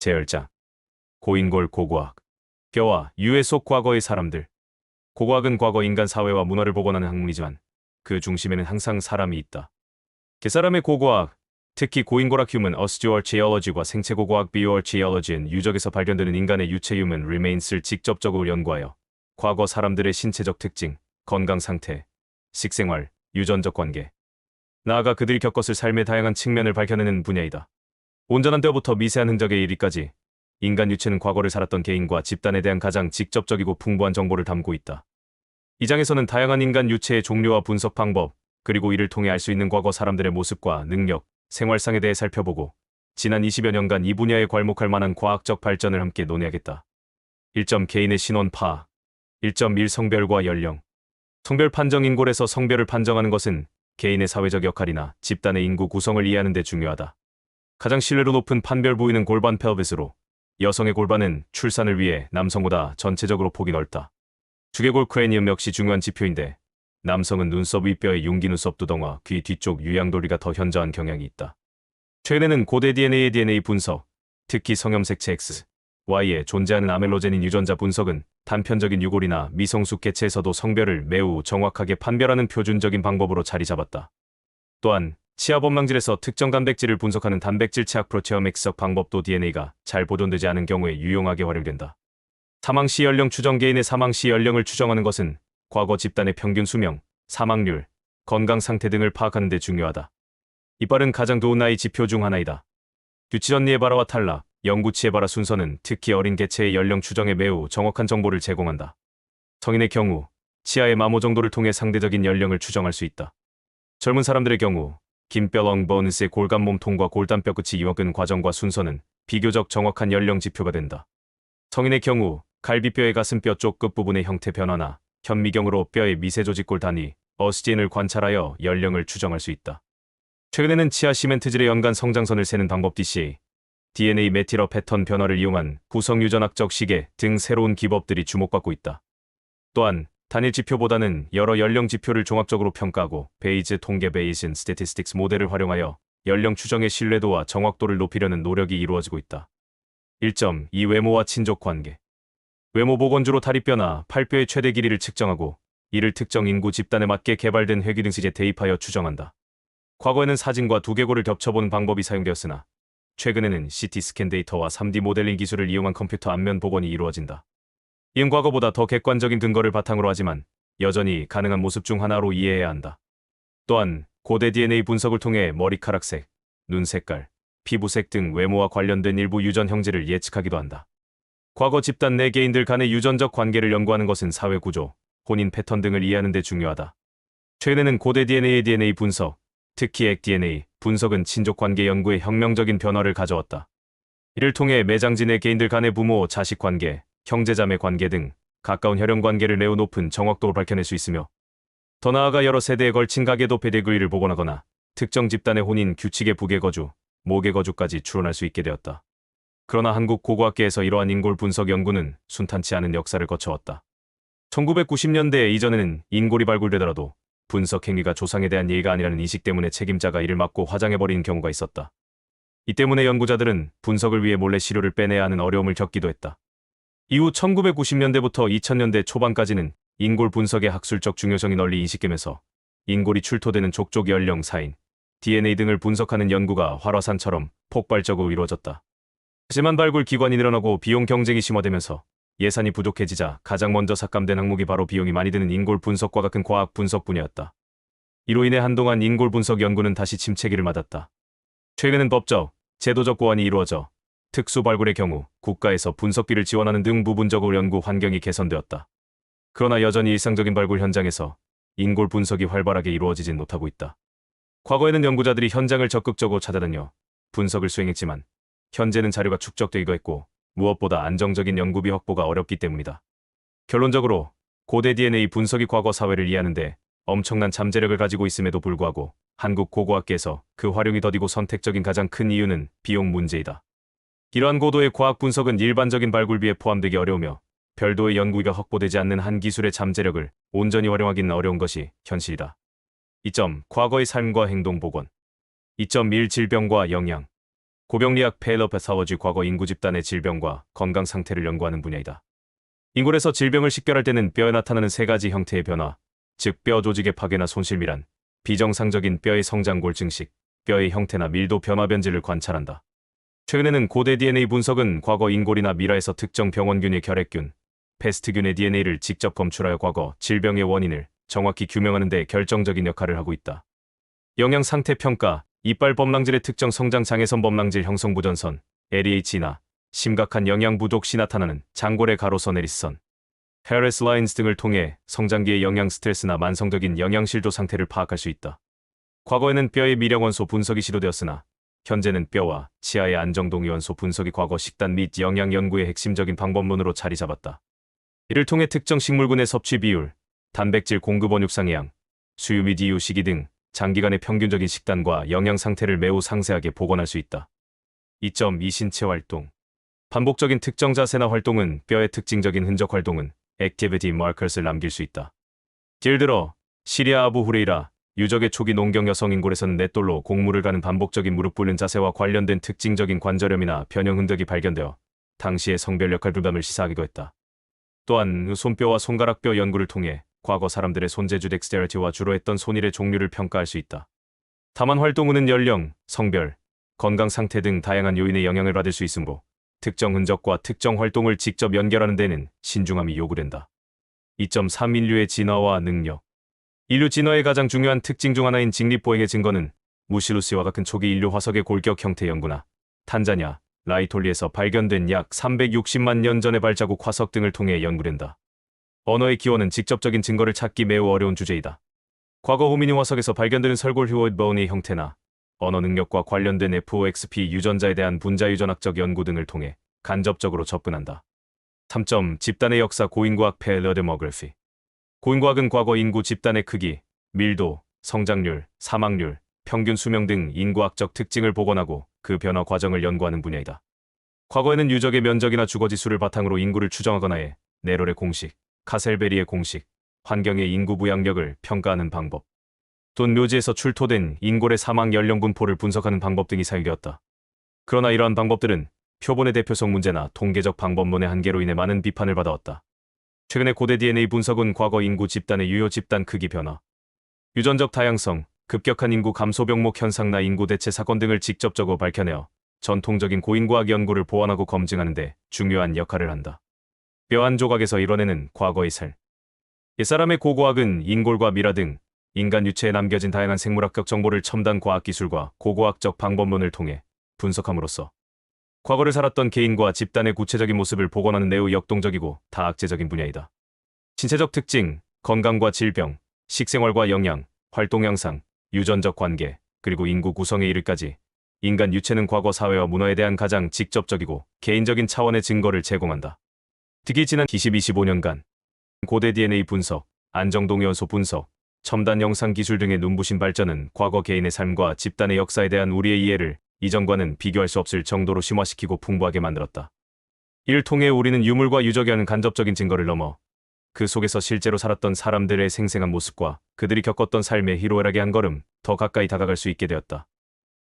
제10장 고인골 고고학 뼈와 유해 속 과거의 사람들. 고고학은 과거 인간 사회와 문화를 복원하는 학문이지만 그 중심에는 항상 사람이 있다. 개사람의 고고학, 특히 고인골학 Human Osteoarchaeology과 생체 고고학 Bioarchaeology는 유적에서 발견되는 인간의 유체 Human Remains을 직접적으로 연구하여 과거 사람들의 신체적 특징, 건강 상태, 식생활, 유전적 관계, 나아가 그들이 겪었을 삶의 다양한 측면을 밝혀내는 분야이다. 온전한 때부터 미세한 흔적에 이르기까지 인간 유체는 과거를 살았던 개인과 집단에 대한 가장 직접적이고 풍부한 정보를 담고 있다. 이 장에서는 다양한 인간 유체의 종류와 분석 방법, 그리고 이를 통해 알 수 있는 과거 사람들의 모습과 능력, 생활상에 대해 살펴보고 지난 20여 년간 이 분야에 괄목할 만한 과학적 발전을 함께 논의하겠다. 1점 개인의 신원 파악. 1.1 성별과 연령. 성별 판정. 인골에서 성별을 판정하는 것은 개인의 사회적 역할이나 집단의 인구 구성을 이해하는 데 중요하다. 가장 신뢰도 높은 판별 부위는 골반 펠비스로, 여성의 골반은 출산을 위해 남성보다 전체적으로 폭이 넓다. 두개골 크레니엄 역시 중요한 지표인데 남성은 눈썹 윗뼈의 융기 눈썹 두덩화, 귀 뒤쪽 유양돌이가 더 현저한 경향이 있다. 최근에는 고대 DNA의 DNA 분석, 특히 성염색체 X, Y에 존재하는 아멜로제닌 유전자 분석은 단편적인 유골이나 미성숙 개체에서도 성별을 매우 정확하게 판별하는 표준적인 방법으로 자리 잡았다. 또한 치아 범랑질에서 특정 단백질을 분석하는 단백질 체학 프로테오믹스적 방법도 DNA가 잘 보존되지 않은 경우에 유용하게 활용된다. 사망 시 연령 추정. 개인의 사망 시 연령을 추정하는 것은 과거 집단의 평균 수명, 사망률, 건강 상태 등을 파악하는 데 중요하다. 이빨은 가장 좋은 나이 지표 중 하나이다. 유치원 니에바라와 탈락, 영구치에바라 순서는 특히 어린 개체의 연령 추정에 매우 정확한 정보를 제공한다. 성인의 경우 치아의 마모 정도를 통해 상대적인 연령을 추정할 수 있다. 젊은 사람들의 경우 긴뼈 렁보너스의 골간 몸통과 골단뼈 끝이 이어근 과정과 순서는 비교적 정확한 연령 지표가 된다. 성인의 경우 갈비뼈의 가슴뼈 쪽 끝부분의 형태 변화나 현미경으로 뼈의 미세조직골 단위, 어스진을 관찰하여 연령을 추정할 수 있다. 최근에는 치아 시멘트질의 연간 성장선을 세는 방법 DCA, DNA 메틸어 패턴 변화를 이용한 구성 유전학적 시계 등 새로운 기법들이 주목받고 있다. 또한 단일 지표보다는 여러 연령 지표를 종합적으로 평가하고 베이즈 통계 베이즌 스태티스틱스 모델을 활용하여 연령 추정의 신뢰도와 정확도를 높이려는 노력이 이루어지고 있다. 1.2 외모와 친족 관계. 외모 복원주로 다리뼈나 팔뼈의 최대 길이를 측정하고 이를 특정 인구 집단에 맞게 개발된 회귀 등식에 대입하여 추정한다. 과거에는 사진과 두개골을 겹쳐보는 방법이 사용되었으나 최근에는 CT 스캔 데이터와 3D 모델링 기술을 이용한 컴퓨터 안면 복원이 이루어진다. 이는 과거보다 더 객관적인 근거를 바탕으로 하지만 여전히 가능한 모습 중 하나로 이해해야 한다. 또한 고대 DNA 분석을 통해 머리카락색, 눈 색깔, 피부색 등 외모와 관련된 일부 유전 형질을 예측하기도 한다. 과거 집단 내 개인들 간의 유전적 관계를 연구하는 것은 사회 구조, 혼인 패턴 등을 이해하는 데 중요하다. 최근에는 고대 DNA의 DNA 분석, 특히 액 DNA 분석은 친족 관계 연구에 혁명적인 변화를 가져왔다. 이를 통해 매장지 내 개인들 간의 부모, 자식 관계, 형제자매 관계 등 가까운 혈연 관계를 매우 높은 정확도로 밝혀낼 수 있으며 더 나아가 여러 세대에 걸친 가계도 페디그리를 복원하거나 특정 집단의 혼인 규칙의 부계거주, 모계거주까지 추론할 수 있게 되었다. 그러나 한국 고고학계에서 이러한 인골 분석 연구는 순탄치 않은 역사를 거쳐왔다. 1990년대 이전에는 인골이 발굴되더라도 분석 행위가 조상에 대한 예의가 아니라는 인식 때문에 책임자가 이를 막고 화장해버리는 경우가 있었다. 이 때문에 연구자들은 분석을 위해 몰래 시료를 빼내야 하는 어려움을 겪기도 했다. 이후 1990년대부터 2000년대 초반까지는 인골 분석의 학술적 중요성이 널리 인식되면서 인골이 출토되는 족족 연령 사인, DNA 등을 분석하는 연구가 활화산처럼 폭발적으로 이루어졌다. 하지만 발굴 기관이 늘어나고 비용 경쟁이 심화되면서 예산이 부족해지자 가장 먼저 삭감된 항목이 바로 비용이 많이 드는 인골 분석과 같은 과학 분석 분야였다. 이로 인해 한동안 인골 분석 연구는 다시 침체기를 맞았다. 최근엔 법적, 제도적 보완이 이루어져 특수 발굴의 경우 국가에서 분석비를 지원하는 등 부분적으로 연구 환경이 개선되었다. 그러나 여전히 일상적인 발굴 현장에서 인골 분석이 활발하게 이루어지진 못하고 있다. 과거에는 연구자들이 현장을 적극적으로 찾아다녀 분석을 수행했지만 현재는 자료가 축적되기도 했고 무엇보다 안정적인 연구비 확보가 어렵기 때문이다. 결론적으로 고대 DNA 분석이 과거 사회를 이해하는데 엄청난 잠재력을 가지고 있음에도 불구하고 한국 고고학계에서 그 활용이 더디고 선택적인 가장 큰 이유는 비용 문제이다. 이러한 고도의 과학 분석은 일반적인 발굴비에 포함되기 어려우며 별도의 연구비가 확보되지 않는 한 기술의 잠재력을 온전히 활용하기는 어려운 것이 현실이다. 2점. 과거의 삶과 행동 복원. 2.1 질병과 영양. 고병리학 펠러페사워지 과거 인구 집단의 질병과 건강 상태를 연구하는 분야이다. 인골에서 질병을 식별할 때는 뼈에 나타나는 세 가지 형태의 변화, 즉 뼈 조직의 파괴나 손실미란, 비정상적인 뼈의 성장골 증식, 뼈의 형태나 밀도 변화 변질을 관찰한다. 최근에는 고대 DNA 분석은 과거 인골이나 미라에서 특정 병원균의 결핵균, 패스트균의 DNA를 직접 검출하여 과거 질병의 원인을 정확히 규명하는 데 결정적인 역할을 하고 있다. 영양 상태 평가, 이빨 범랑질의 특정 성장 장애선 범랑질 형성 부전선, LEH나 심각한 영양 부족 시 나타나는 장골의 가로선 에리스선, 헤레스 라인스 등을 통해 성장기의 영양 스트레스나 만성적인 영양실조 상태를 파악할 수 있다. 과거에는 뼈의 미령원소 분석이 시도되었으나 현재는 뼈와 치아의 안정동위원소 분석이 과거 식단 및 영양 연구의 핵심적인 방법론으로 자리 잡았다. 이를 통해 특정 식물군의 섭취 비율, 단백질 공급 원육상의 양, 수유 및 이유 시기 등 장기간의 평균적인 식단과 영양 상태를 매우 상세하게 복원할 수 있다. 2.2 신체 활동. 반복적인 특정 자세나 활동은 뼈의 특징적인 흔적 활동은 액티비티 마커스를 남길 수 있다. 예를 들어 시리아 아부 후레이라 유적의 초기 농경 여성 인골에서는 넷돌로 곡물을 가는 반복적인 무릎 꿇는 자세와 관련된 특징적인 관절염이나 변형 흔적이 발견되어 당시의 성별 역할 부담을 시사하기도 했다. 또한 손뼈와 손가락뼈 연구를 통해 과거 사람들의 손재주 덱스테리티와 주로 했던 손일의 종류를 평가할 수 있다. 다만 활동은 연령, 성별, 건강 상태 등 다양한 요인의 영향을 받을 수 있으므로 특정 흔적과 특정 활동을 직접 연결하는 데는 신중함이 요구된다. 2.3 인류의 진화와 능력. 인류 진화의 가장 중요한 특징 중 하나인 직립보행의 증거는 무실루스와 같은 초기 인류 화석의 골격 형태 연구나 탄자니아, 라이톨리에서 발견된 약 360만 년 전의 발자국 화석 등을 통해 연구된다. 언어의 기원은 직접적인 증거를 찾기 매우 어려운 주제이다. 과거 호미닌 화석에서 발견되는 설골 휴어드 보운의 형태나 언어 능력과 관련된 FOXP 유전자에 대한 분자 유전학적 연구 등을 통해 간접적으로 접근한다. 3. 집단의 역사 고인과학 펠러데모그래피. 고인과학은 과거 인구 집단의 크기, 밀도, 성장률, 사망률, 평균 수명 등 인구학적 특징을 복원하고 그 변화 과정을 연구하는 분야이다. 과거에는 유적의 면적이나 주거지수를 바탕으로 인구를 추정하거나 해 네롤의 공식, 카셀베리의 공식, 환경의 인구 부양력을 평가하는 방법, 또는 묘지에서 출토된 인골의 사망 연령 분포를 분석하는 방법 등이 사용되었다. 그러나 이러한 방법들은 표본의 대표성 문제나 통계적 방법론의 한계로 인해 많은 비판을 받아왔다. 최근에 고대 DNA 분석은 과거 인구 집단의 유효 집단 크기 변화, 유전적 다양성, 급격한 인구 감소 병목 현상나 인구 대체 사건 등을 직접적으로 밝혀내어 전통적인 고인과학 연구를 보완하고 검증하는 데 중요한 역할을 한다. 뼈 한 조각에서 이뤄내는 과거의 살. 옛사람의 고고학은 인골과 미라 등 인간 유체에 남겨진 다양한 생물학적 정보를 첨단 과학기술과 고고학적 방법론을 통해 분석함으로써 과거를 살았던 개인과 집단의 구체적인 모습을 복원하는 매우 역동적이고 다학제적인 분야이다. 신체적 특징, 건강과 질병, 식생활과 영양, 활동 양상, 유전적 관계, 그리고 인구 구성에 이르기까지 인간 유체는 과거 사회와 문화에 대한 가장 직접적이고 개인적인 차원의 증거를 제공한다. 특히 지난 20-25년간 고대 DNA 분석, 안정동위원소 분석, 첨단 영상 기술 등의 눈부신 발전은 과거 개인의 삶과 집단의 역사에 대한 우리의 이해를 이전과는 비교할 수 없을 정도로 심화시키고 풍부하게 만들었다. 이를 통해 우리는 유물과 유적에 하는 간접적인 증거를 넘어 그 속에서 실제로 살았던 사람들의 생생한 모습과 그들이 겪었던 삶의 희로애락에 한 걸음 더 가까이 다가갈 수 있게 되었다.